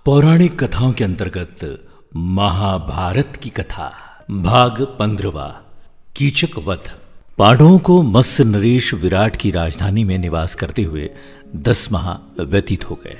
पौराणिक कथाओं के अंतर्गत महाभारत की कथा भाग 15वां कीचक वध। पांडवों को मत्स्य नरेश विराट की राजधानी में निवास करते हुए 10 माह व्यतीत हो गए।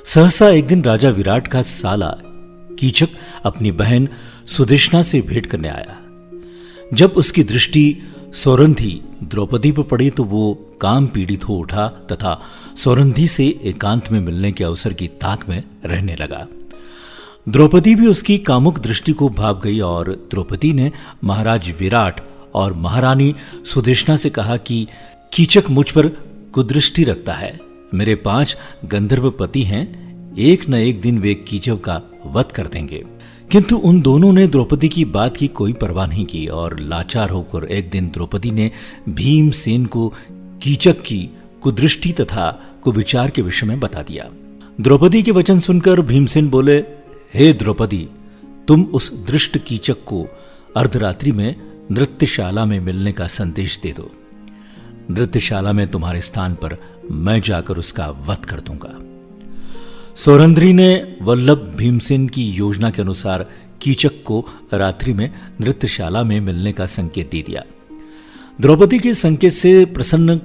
सहसा एक दिन राजा विराट का साला कीचक अपनी बहन सुदेशना से भेंट करने आया। जब उसकी दृष्टि सौरंधी द्रौपदी पर पड़ी तो वो काम पीड़ित हो उठा तथा सौरंधी से एकांत में मिलने के अवसर की ताक में रहने लगा। द्रौपदी भी उसकी कामुक दृष्टि को भाप गई और द्रौपदी ने महाराज विराट और महारानी सुदेशना से कहा कि कीचक मुझ पर कुदृष्टि रखता है। मेरे 5 गंधर्व पति हैं, एक न एक दिन वे कीचक का वध कर देंगे। किंतु उन दोनों ने द्रौपदी की बात की कोई परवाह नहीं की और लाचार होकर एक दिन द्रौपदी ने भीमसेन को कीचक की कुदृष्टि तथा कुविचार के विषय में बता दिया। द्रौपदी के वचन सुनकर भीमसेन बोले, हे द्रौपदी, तुम उस दृष्ट कीचक को अर्धरात्रि में नृत्यशाला में मिलने का संदेश दे दो। नृत्यशाला में तुम्हारे स्थान पर मैं जाकर उसका वध कर दूंगा। सौरंधी ने वल्लभ भीमसेन की योजना के अनुसार कीचक को रात्रि में नृत्यशाला में मिलने का संकेत दे दिया। द्रौपदी के संकेत से प्रसन्न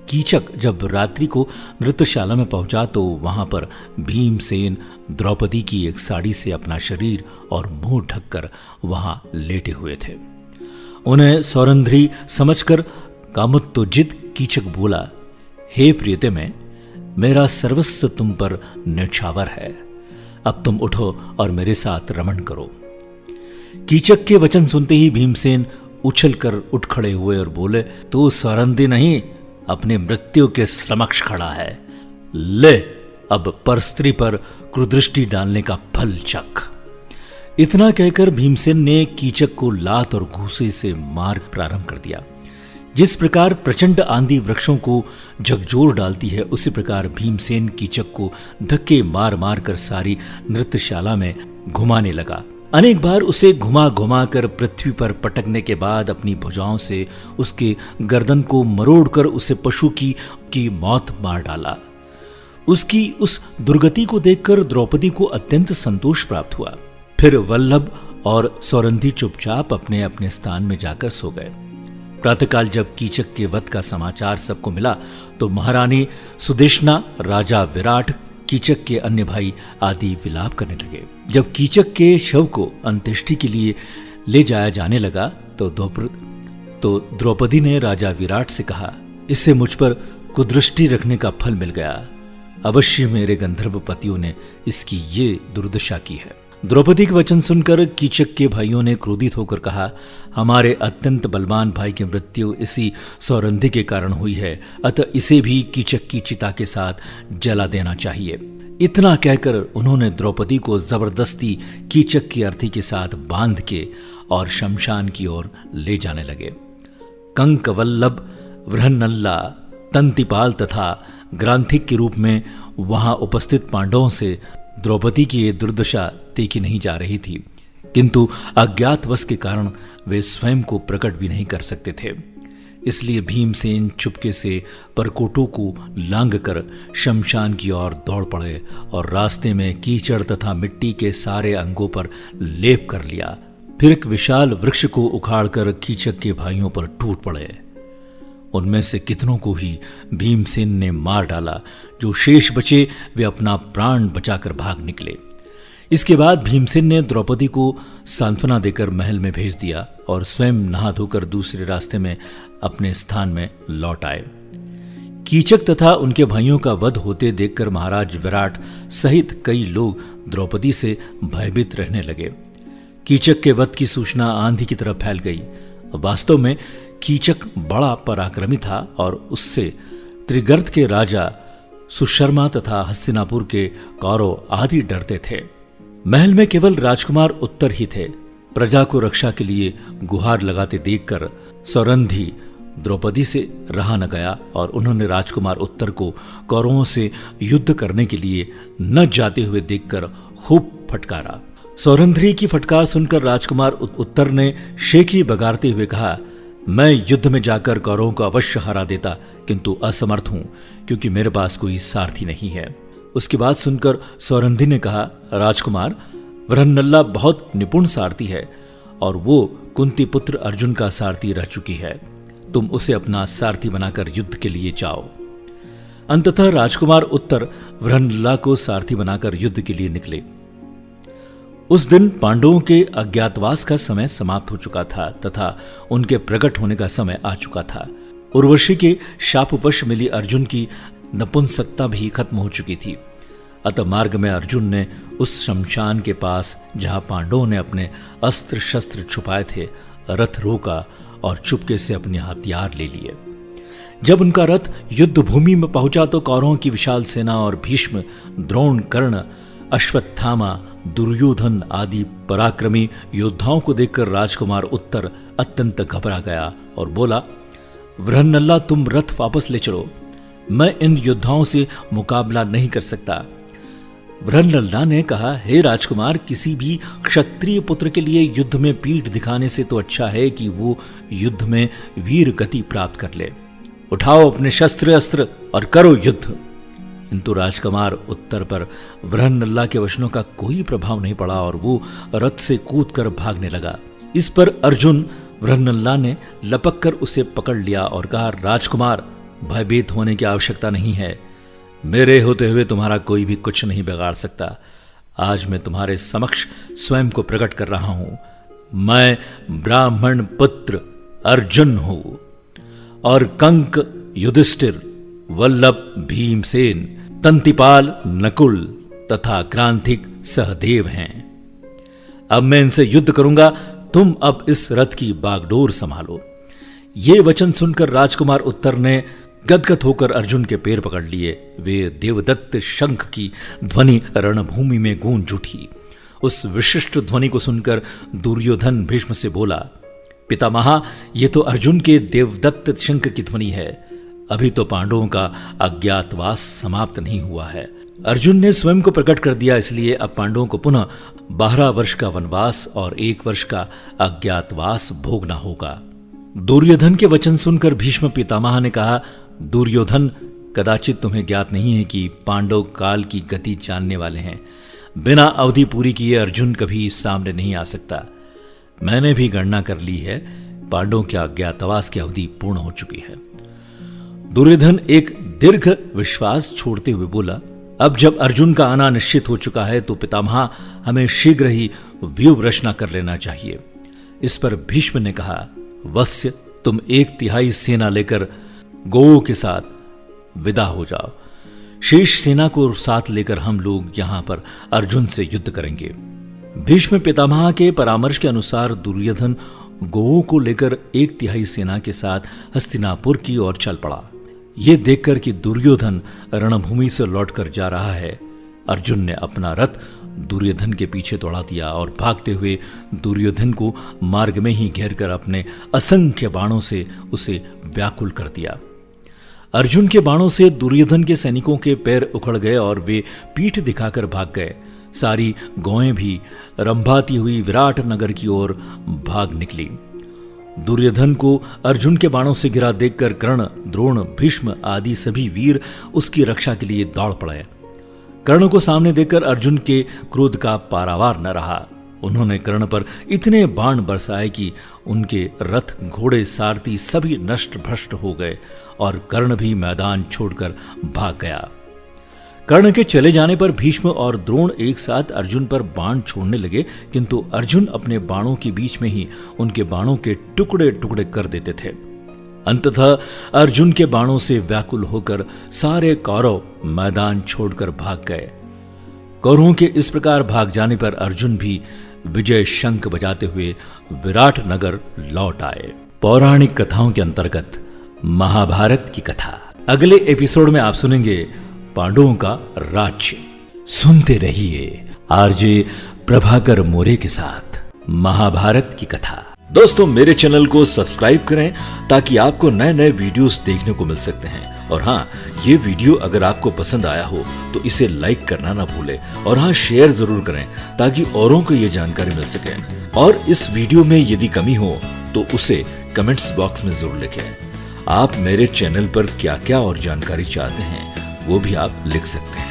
कीचक जब रात्रि को नृत्यशाला में पहुंचा तो वहां पर भीमसेन द्रौपदी की एक साड़ी से अपना शरीर और मुंह ढककर वहां लेटे हुए थे। उन्हें सौरंधी समझकर कामोत्तेजित कीचक बोला, हे प्रियतमे, मेरा सर्वस्व तुम पर न्यौछावर है। अब तुम उठो और मेरे साथ रमण करो। कीचक के वचन सुनते ही भीमसेन उछलकर उठ खड़े हुए और बोले, तू सौरंधी नहीं, अपने मृत्यु के समक्ष खड़ा है। ले, अब परस्त्री पर कुदृष्टि डालने का फल चख। इतना कहकर भीमसेन ने कीचक को लात और घूसे से मार प्रारंभ कर दिया। जिस प्रकार प्रचंड आंधी वृक्षों को झकझोर डालती है, उसी प्रकार भीमसेन कीचक को धक्के मार मार कर सारी नृत्यशाला में घुमाने लगा। अनेक बार उसे घुमा घुमा कर पृथ्वी पर पटकने के बाद अपनी भुजाओं से उसके गर्दन को मरोड़कर उसे पशु की मौत मार डाला। उसकी उस दुर्गति को देखकर द्रौपदी को अत्यंत संतोष प्राप्त हुआ। फिर वल्लभ और सौरंधी चुपचाप अपने अपने स्थान में जाकर सो गए। प्रातःकाल जब कीचक के वध का समाचार सबको मिला तो महारानी सुदेशना, राजा विराट, कीचक के अन्य भाई आदि विलाप करने लगे। जब कीचक के शव को अंत्येष्टि के लिए ले जाया जाने लगा तो द्रौपदी ने राजा विराट से कहा, इससे मुझ पर कुदृष्टि रखने का फल मिल गया। अवश्य मेरे गंधर्व पतियों ने इसकी ये दुर्दशा की है। द्रौपदी के वचन सुनकर कीचक के भाइयों ने क्रोधित होकर कहा, हमारे अत्यंत बलवान भाई की मृत्यु इसी सौरंधी के कारण हुई है, अतः इसे भी कीचक की चिता के साथ जला देना चाहिए। इतना कहकर उन्होंने द्रौपदी को जबरदस्ती कीचक की अर्थी के साथ बांध के और शमशान की ओर ले जाने लगे। कंकवल्लभ, वृहन्नला, तंतिपाल तथा ग्रांथिक के रूप में वहां उपस्थित पांडवों से द्रौपदी की ये दुर्दशा देखी नहीं जा रही थी, किंतु अज्ञातवश के कारण वे स्वयं को प्रकट भी नहीं कर सकते थे। इसलिए भीमसेन चुपके से परकोटों को लांघकर शमशान की ओर दौड़ पड़े और रास्ते में कीचड़ तथा मिट्टी के सारे अंगों पर लेप कर लिया। फिर एक विशाल वृक्ष को उखाड़कर कीचक के भाइयों पर टूट पड़े। उनमें से कितनों को ही भीमसेन ने मार डाला। जो शेष बचे वे अपना प्राण बचाकर भाग निकले। इसके बाद भीमसेन ने द्रौपदी को सांत्वना देकर महल में भेज दिया और स्वयं नहा धोकर दूसरे रास्ते में अपने स्थान में लौट आए। कीचक तथा उनके भाइयों का वध होते देखकर महाराज विराट सहित कई लोग द्रौपदी से भयभीत रहने लगे। कीचक के वध की सूचना आंधी की तरह फैल गई। वास्तव में कीचक बड़ा पराक्रमी था और उससे त्रिगर्त के राजा सुशर्मा तथा हस्तिनापुर के कौरव आदि डरते थे। महल में केवल राजकुमार उत्तर ही थे। प्रजा को रक्षा के लिए गुहार लगाते देखकर सौरंधी द्रौपदी से रहा न गया और उन्होंने राजकुमार उत्तर को कौरवों से युद्ध करने के लिए न जाते हुए देखकर खूब फटकारा। सौरंधी की फटकार सुनकर राजकुमार उत्तर ने शेखी बगारते हुए कहा, मैं युद्ध में जाकर कौरवों को अवश्य हरा देता, किंतु असमर्थ हूं क्योंकि मेरे पास कोई सारथी नहीं है। उसकी बात सुनकर सौरंधी ने कहा, राजकुमार, वृहन्नला बहुत निपुण सारथी है और वो कुंती पुत्र अर्जुन का सारथी रह चुकी है। तुम उसे अपना सारथी बनाकर युद्ध के लिए जाओ। अंततः राजकुमार उत्तर वृहन्नला को सारथी बनाकर युद्ध के लिए निकले। उस दिन पांडवों के अज्ञातवास का समय समाप्त हो चुका था तथा उनके प्रकट होने का समय आ चुका था। उर्वशी के शापवश मिली अर्जुन की नपुंसकता भी खत्म हो चुकी थी। अतः मार्ग में अर्जुन ने उस शमशान के पास, जहां पांडवों ने अपने अस्त्र शस्त्र छुपाए थे, रथ रोका और चुपके से अपने हथियार ले लिए। जब उनका रथ युद्ध भूमि में पहुंचा तो कौरवों की विशाल सेना और भीष्म, द्रोण, कर्ण, अश्वत्थामा, दुर्योधन आदि पराक्रमी योद्धाओं को देखकर राजकुमार उत्तर अत्यंत घबरा गया और बोला, वृहन्नला, तुम रथ वापस ले चलो, मैं इन योद्धाओं से मुकाबला नहीं कर सकता। वृहन्नला ने कहा, हे राजकुमार, किसी भी क्षत्रिय पुत्र के लिए युद्ध में पीठ दिखाने से तो अच्छा है कि वो युद्ध में वीर गति प्राप्त कर ले। उठाओ अपने शस्त्र अस्त्र और करो युद्ध। किंतु राजकुमार उत्तर पर वृहन्नला के वचनों का कोई प्रभाव नहीं पड़ा और वो रथ से कूदकर भागने लगा। इस पर अर्जुन वृहन्नला ने लपक कर उसे पकड़ लिया और कहा, राजकुमार, भयभीत होने की आवश्यकता नहीं है। मेरे होते हुए तुम्हारा कोई भी कुछ नहीं बिगाड़ सकता। आज मैं तुम्हारे समक्ष स्वयं को प्रकट कर रहा हूं। मैं ब्राह्मण पुत्र अर्जुन हूं और कंक, युधिष्ठिर, वल्लभ, भीमसेन, तंतिपाल, नकुल तथा क्रांतिक सहदेव हैं। अब मैं इनसे युद्ध करूंगा, तुम अब इस रथ की बागडोर संभालो। ये वचन सुनकर राजकुमार उत्तर ने गदगद होकर अर्जुन के पैर पकड़ लिए। वे देवदत्त शंख की ध्वनि रणभूमि में गूंज उठी। उस विशिष्ट ध्वनि को सुनकर दुर्योधन भीष्म से बोला, पितामहा, ये तो अर्जुन के देवदत्त शंख की ध्वनि है। अभी तो पांडवों का अज्ञातवास समाप्त नहीं हुआ है। अर्जुन ने स्वयं को प्रकट कर दिया, इसलिए अब पांडवों को पुनः 12 वर्ष का वनवास और 1 वर्ष का अज्ञातवास भोगना होगा। दुर्योधन के वचन सुनकर भीष्म पितामह ने कहा, दुर्योधन, कदाचित तुम्हें ज्ञात नहीं है कि पांडव काल की गति जानने वाले हैं। बिना अवधि पूरी किए अर्जुन कभी सामने नहीं आ सकता। मैंने भी गणना कर ली है, पांडवों के अज्ञातवास की अवधि पूर्ण हो चुकी है। दुर्योधन एक दीर्घ विश्वास छोड़ते हुए बोला, अब जब अर्जुन का आना निश्चित हो चुका है तो पितामह, हमें शीघ्र ही व्यूह रचना कर लेना चाहिए। इस पर भीष्म ने कहा, वत्स्य, तुम 1/3 सेना लेकर गौओं के साथ विदा हो जाओ। शेष सेना को साथ लेकर हम लोग यहां पर अर्जुन से युद्ध करेंगे। भीष्म पितामह के परामर्श के अनुसार दुर्योधन गौओं को लेकर 1/3 सेना के साथ हस्तिनापुर की ओर चल पड़ा। यह देखकर कि दुर्योधन रणभूमि से लौटकर जा रहा है, अर्जुन ने अपना रथ दुर्योधन के पीछे दौड़ा दिया और भागते हुए दुर्योधन को मार्ग में ही घेरकर अपने असंख्य बाणों से उसे व्याकुल कर दिया। अर्जुन के बाणों से दुर्योधन के सैनिकों के पैर उखड़ गए और वे पीठ दिखाकर भाग गए। सारी गौएं भी रंभाती हुई विराट नगर की ओर भाग निकली। दुर्योधन को अर्जुन के बाणों से घिरा देखकर कर्ण, द्रोण, भीष्म आदि सभी वीर उसकी रक्षा के लिए दौड़ पड़े। कर्ण को सामने देखकर अर्जुन के क्रोध का पारावार न रहा। उन्होंने कर्ण पर इतने बाण बरसाए कि उनके रथ, घोड़े, सारथी सभी नष्ट भ्रष्ट हो गए और कर्ण भी मैदान छोड़कर भाग गया। कर्ण के चले जाने पर भीष्म और द्रोण एक साथ अर्जुन पर बाण छोड़ने लगे, किंतु अर्जुन अपने बाणों के बीच में ही उनके बाणों के टुकड़े टुकड़े कर देते थे। अंततः अर्जुन के बाणों से व्याकुल होकर सारे कौरव मैदान छोड़कर भाग गए। कौरवों के इस प्रकार भाग जाने पर अर्जुन भी विजय शंख बजाते हुए विराट नगर लौट आए। पौराणिक कथाओं के अंतर्गत महाभारत की कथा। अगले एपिसोड में आप सुनेंगे पांडवों का राज्य। सुनते रहिए आरजे प्रभाकर मोरे के साथ महाभारत की कथा। दोस्तों, मेरे चैनल को सब्सक्राइब करें ताकि आपको नए नए वीडियोस देखने को मिल सकते हैं। और हाँ, ये वीडियो अगर आपको पसंद आया हो तो इसे लाइक करना ना भूलें और हाँ, शेयर जरूर करें ताकि औरों को ये जानकारी मिल सके। और इस वीडियो में यदि कमी हो तो उसे कमेंट्स बॉक्स में जरूर लिखें। आप मेरे चैनल पर क्या क्या और जानकारी चाहते हैं वो भी आप लिख सकते हैं।